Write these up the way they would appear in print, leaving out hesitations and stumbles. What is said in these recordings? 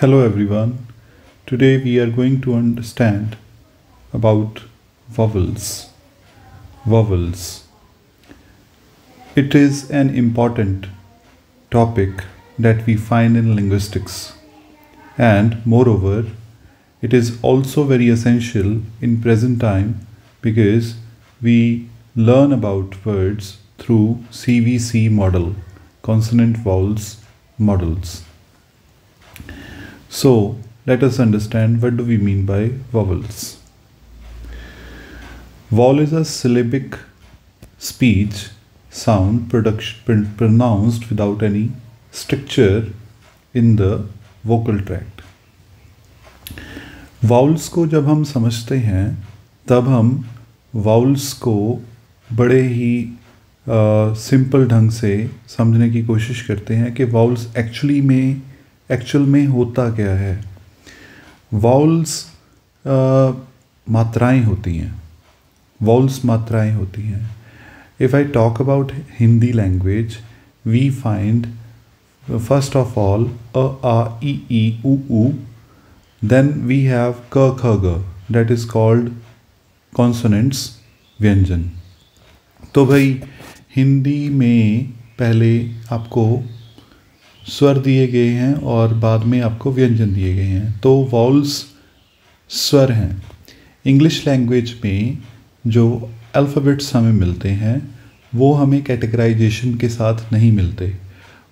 Hello everyone. Today we are going to understand about vowels. Vowels. It is an important topic that we find in linguistics, and moreover it is also very essential in present time because we learn about words through CVC model, consonant vowels models. So let us understand what do we mean by vowels. Vowel is a syllabic speech sound pronounced without any structure in the vocal tract. Vowels को जब हम समझते हैं तब हम vowels को बड़े ही simple ढंग से समझने की कोशिश करते हैं कि वाउल्स एक्चुअल में होता क्या है। वाउल्स मात्राएं होती हैं। वाउल्स मात्राएं होती हैं। If I talk about Hindi language we find first of all अ आ ई उ then we have k kh g that is called consonants व्यंजन। तो भाई हिंदी में पहले आपको स्वर दिए गए हैं और बाद में आपको व्यंजन दिए गए हैं, तो वॉल्स स्वर हैं। इंग्लिश लैंग्वेज में जो अल्फ़ाबेट्स हमें मिलते हैं वो हमें कैटेगराइजेशन के साथ नहीं मिलते।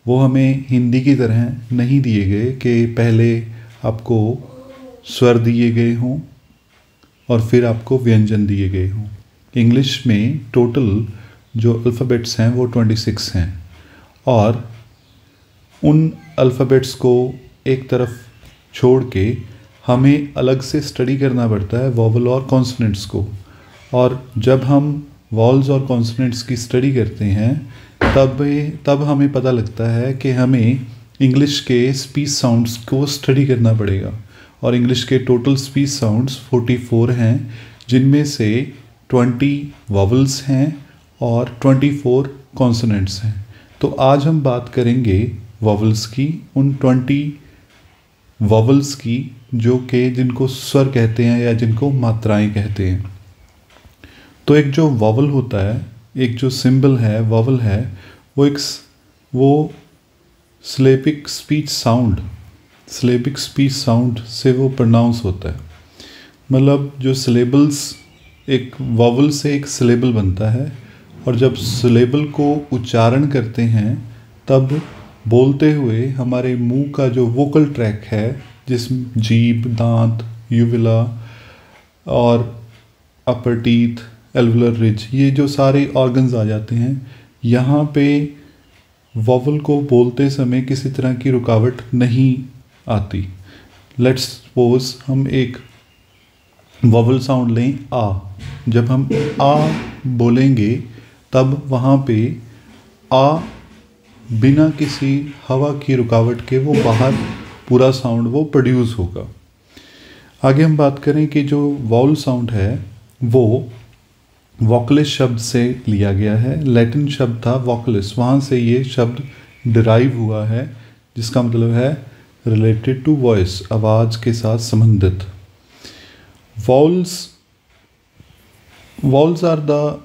वो हमें हिंदी की तरह नहीं दिए गए कि पहले आपको स्वर दिए गए हों और फिर आपको व्यंजन दिए गए हों। इंग्लिश में टोटल जो अल्फ़ाबेट्स हैं वो 26 हैं और उन अल्फ़ाबेट्स को एक तरफ छोड़ के हमें अलग से स्टडी करना पड़ता है वॉवल और कॉन्सोनेंट्स को। और जब हम वॉवल्स और कॉन्सोनेंट्स की स्टडी करते हैं तब हमें पता लगता है कि हमें इंग्लिश के स्पीच साउंड्स को स्टडी करना पड़ेगा। और इंग्लिश के टोटल स्पीच साउंड्स 44 हैं, जिनमें से 20 वॉवल्स हैं और 24 कॉन्सोनेंट्स हैं। तो आज हम बात करेंगे वॉवल्स की, उन 20 वॉवल्स की जो कि जिनको स्वर कहते हैं या जिनको मात्राएं कहते हैं। तो एक जो वॉवल होता है, एक जो सिंबल है वॉवल है, वो सिलेबिक स्पीच साउंड से वो प्रोनाउंस होता है। मतलब जो सिलेबल्स, एक वॉवल से एक सिलेबल बनता है और जब सिलेबल को उच्चारण करते हैं तब बोलते हुए हमारे मुंह का जो वोकल ट्रैक है, जिसमें जीभ, दांत, यूविला और अपर टीथ, एल्वुलर रिज, ये जो सारे ऑर्गन्स आ जाते हैं। यहाँ पे वॉवल को बोलते समय किसी तरह की रुकावट नहीं आती। लेट्स सपोज हम एक वॉवल साउंड लें आ। जब हम आ बोलेंगे तब वहाँ पे आ बिना किसी हवा की रुकावट के वो बाहर पूरा साउंड वो प्रोड्यूस होगा। आगे हम बात करें कि जो वॉवल साउंड है वो वोकलिस शब्द से लिया गया है। लैटिन शब्द था वोकलिस, वहाँ से ये शब्द डिराइव हुआ है, जिसका मतलब है रिलेटेड टू वॉइस, आवाज़ के साथ संबंधित। Vowels are the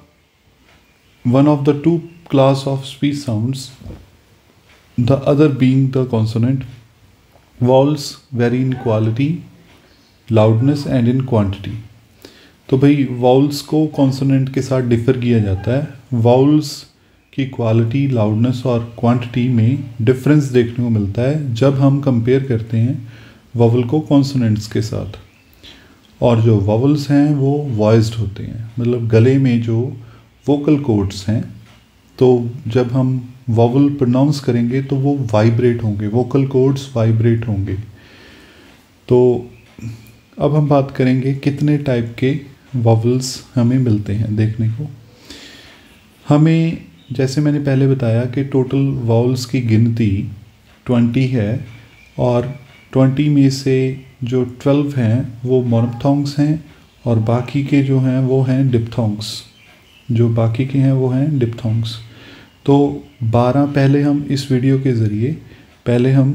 one of the two class of speech sounds, the other being the consonant. Vowels vary in quality, loudness and in quantity. तो भाई वॉवल्स को कॉन्सोनेंट के साथ डिफ़र किया जाता है। वॉवल्स की क्वालिटी, लाउडनेस और क्वांटिटी में डिफरेंस देखने को मिलता है जब हम कंपेयर करते हैं वॉवल को कॉन्सोनेंट्स के साथ। और जो वॉवल्स हैं वो वॉइस्ड होते हैं, मतलब गले में जो वोकल कॉर्ड्स हैं, तो जब हम वॉवल प्रोनाउंस करेंगे तो वो वाइब्रेट होंगे, वोकल कॉर्ड्स वाइब्रेट होंगे। तो अब हम बात करेंगे कितने टाइप के वॉवल्स हमें मिलते हैं देखने को। हमें, जैसे मैंने पहले बताया कि टोटल वॉवल्स की गिनती 20 है और 20 में से जो 12 हैं वो मोनोप्थोंग्स हैं और बाकी के जो हैं वो हैं डिप्थोंग्स। जो बाकी के हैं वो हैं डिप्थोंग्स। तो 12 पहले हम इस वीडियो के ज़रिए पहले हम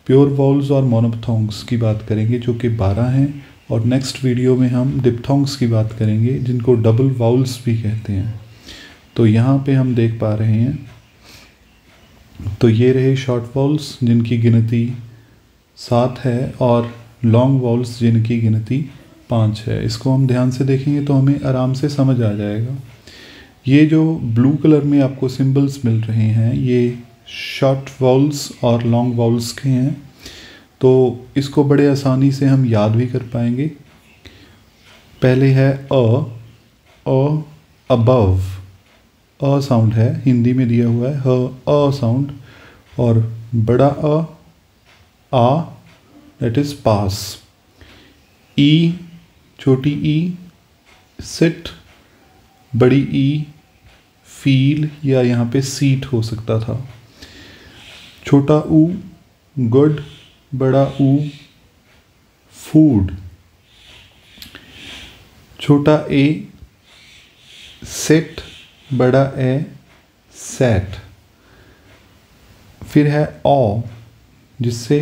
प्योर वाउल्स और मोनोप्थोंग्स की बात करेंगे जो कि 12 हैं, और नेक्स्ट वीडियो में हम डिप्थोंग्स की बात करेंगे जिनको डबल वाउल्स भी कहते हैं। तो यहाँ पे हम देख पा रहे हैं, तो ये रहे शॉर्ट वाउल्स जिनकी गिनती 7 है और लॉन्ग वाउल्स जिनकी गिनती 5 है। इसको हम ध्यान से देखेंगे तो हमें आराम से समझ आ जाएगा। ये जो ब्लू कलर में आपको सिंबल्स मिल रहे हैं ये शॉर्ट वाउल्स और लॉन्ग वाउल्स के हैं, तो इसको बड़े आसानी से हम याद भी कर पाएंगे। पहले है अबव, अ साउंड है, हिंदी में दिया हुआ है अ साउंड, और बड़ा आ दैट इज पास। ई, छोटी ई सिट, बड़ी ई फील या यहाँ पे सीट हो सकता था। छोटा ऊ गुड, बड़ा ऊ फूड। छोटा ए सेट, बड़ा ए सेट। फिर है ऑ जिससे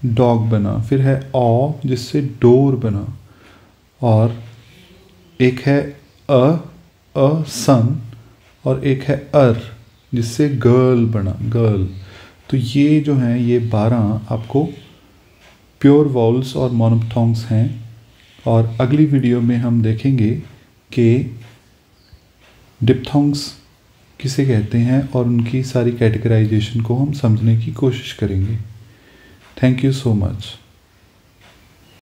डॉग बना, फिर है ऑ जिससे डोर बना, और एक है अ सन, और एक है अर जिससे गर्ल बना, गर्ल। तो ये जो हैं ये 12 आपको प्योर वाउल्स और मोनोप्थोंग्स हैं, और अगली वीडियो में हम देखेंगे कि डिप्थोंग्स किसे कहते हैं और उनकी सारी कैटेगराइजेशन को हम समझने की कोशिश करेंगे। Thank you so much.